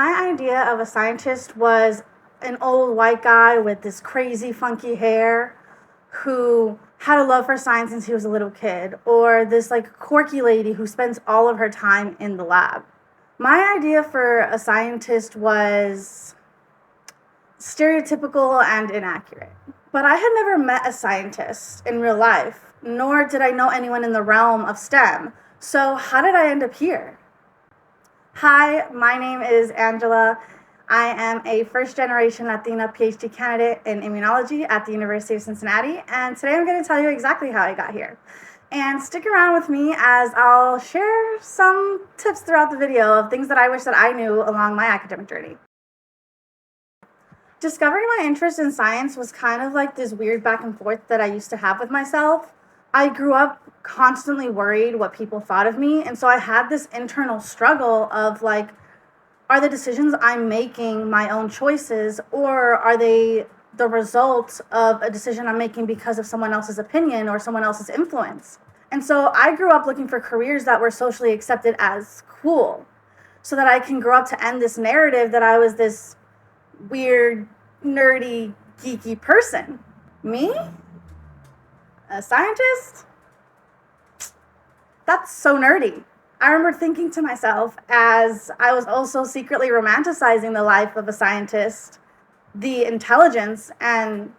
My idea of a scientist was an old white guy with this crazy funky hair who had a love for science since he was a little kid, or this like quirky lady who spends all of her time in the lab. My idea for a scientist was stereotypical and inaccurate. But I had never met a scientist in real life, nor did I know anyone in the realm of STEM. So how did I end up here? Hi, my name is Angela. I am a first-generation Latina PhD candidate in Immunology at the University of Cincinnati, and today I'm going to tell you exactly how I got here. And stick around with me as I'll share some tips throughout the video of things that I wish that I knew along my academic journey. Discovering my interest in science was kind of like this weird back and forth that I used to have with myself. I grew up constantly worried what people thought of me, and so I had this internal struggle of like, are the decisions I'm making my own choices, or are they the result of a decision I'm making because of someone else's opinion or someone else's influence? And so I grew up looking for careers that were socially accepted as cool, so that I can grow up to end this narrative that I was this weird, nerdy, geeky person. Me? A scientist? That's so nerdy. I remember thinking to myself, as I was also secretly romanticizing the life of a scientist, the intelligence and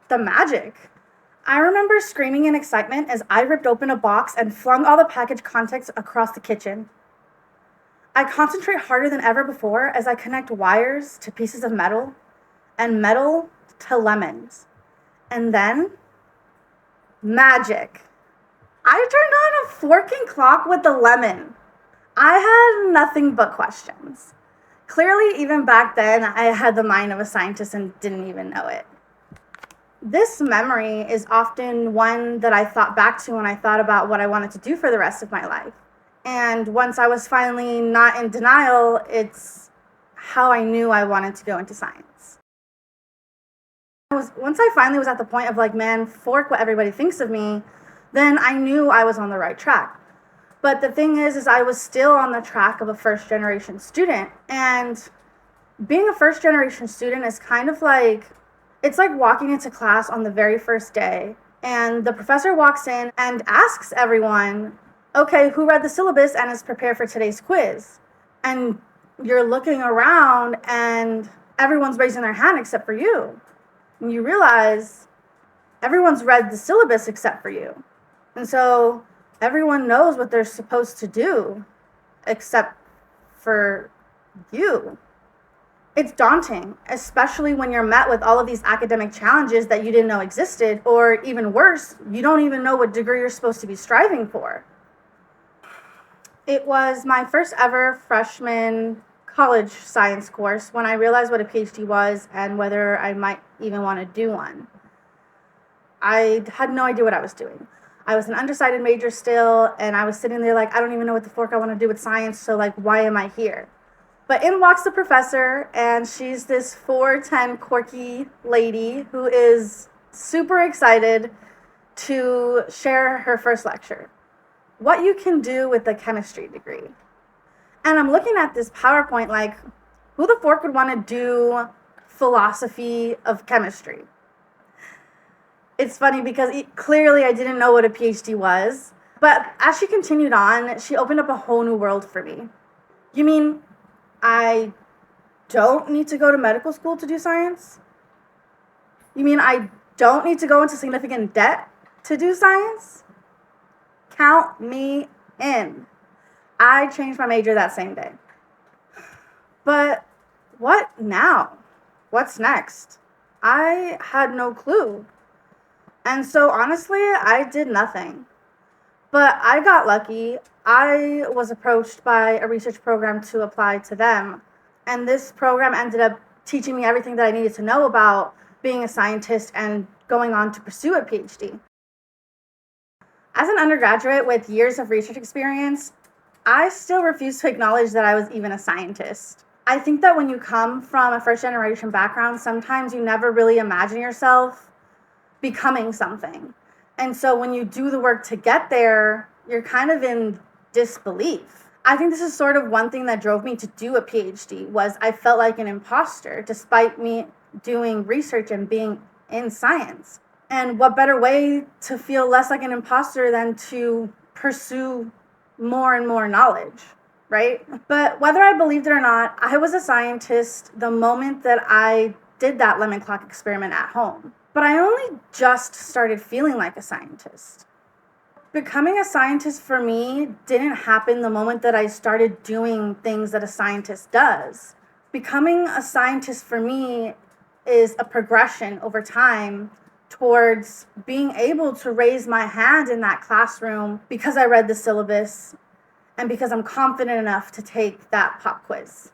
the magic. I remember screaming in excitement as I ripped open a box and flung all the package contents across the kitchen. I concentrate harder than ever before as I connect wires to pieces of metal and metal to lemons. And then, magic. I turned on a forking clock with a lemon. I had nothing but questions. Clearly, even back then, I had the mind of a scientist and didn't even know it. This memory is often one that I thought back to when I thought about what I wanted to do for the rest of my life. And once I was finally not in denial, it's how I knew I wanted to go into science. Once I finally was at the point of like, man, fork what everybody thinks of me, then I knew I was on the right track. But the thing is I was still on the track of a first-generation student. And being a first-generation student is kind of like, it's like walking into class on the very first day, and the professor walks in and asks everyone, okay, who read the syllabus and is prepared for today's quiz? And you're looking around and everyone's raising their hand except for you. And you realize everyone's read the syllabus except for you. And so everyone knows what they're supposed to do except for you. It's daunting, especially when you're met with all of these academic challenges that you didn't know existed, or even worse, you don't even know what degree you're supposed to be striving for. It was my first ever freshman college science course when I realized what a PhD was and whether I might even want to do one. I had no idea what I was doing. I was an undecided major still, and I was sitting there like, I don't even know what the fork I want to do with science, so like, why am I here? But in walks the professor, and she's this 4'10" quirky lady who is super excited to share her first lecture. What you can do with a chemistry degree. And I'm looking at this PowerPoint like, who the fork would want to do philosophy of chemistry? It's funny because clearly I didn't know what a PhD was. But as she continued on, she opened up a whole new world for me. You mean I don't need to go to medical school to do science? You mean I don't need to go into significant debt to do science? Count me in. I changed my major that same day. But what now? What's next? I had no clue. And so honestly, I did nothing. But I got lucky. I was approached by a research program to apply to them. And this program ended up teaching me everything that I needed to know about being a scientist and going on to pursue a PhD. As an undergraduate with years of research experience, I still refuse to acknowledge that I was even a scientist. I think that when you come from a first-generation background, sometimes you never really imagine yourself becoming something. And so when you do the work to get there, you're kind of in disbelief. I think this is sort of one thing that drove me to do a PhD was I felt like an imposter despite me doing research and being in science. And what better way to feel less like an imposter than to pursue more and more knowledge, right? But whether I believed it or not, I was a scientist the moment that I did that lemon clock experiment at home. But I only just started feeling like a scientist. Becoming a scientist for me didn't happen the moment that I started doing things that a scientist does. Becoming a scientist for me is a progression over time towards being able to raise my hand in that classroom because I read the syllabus and because I'm confident enough to take that pop quiz.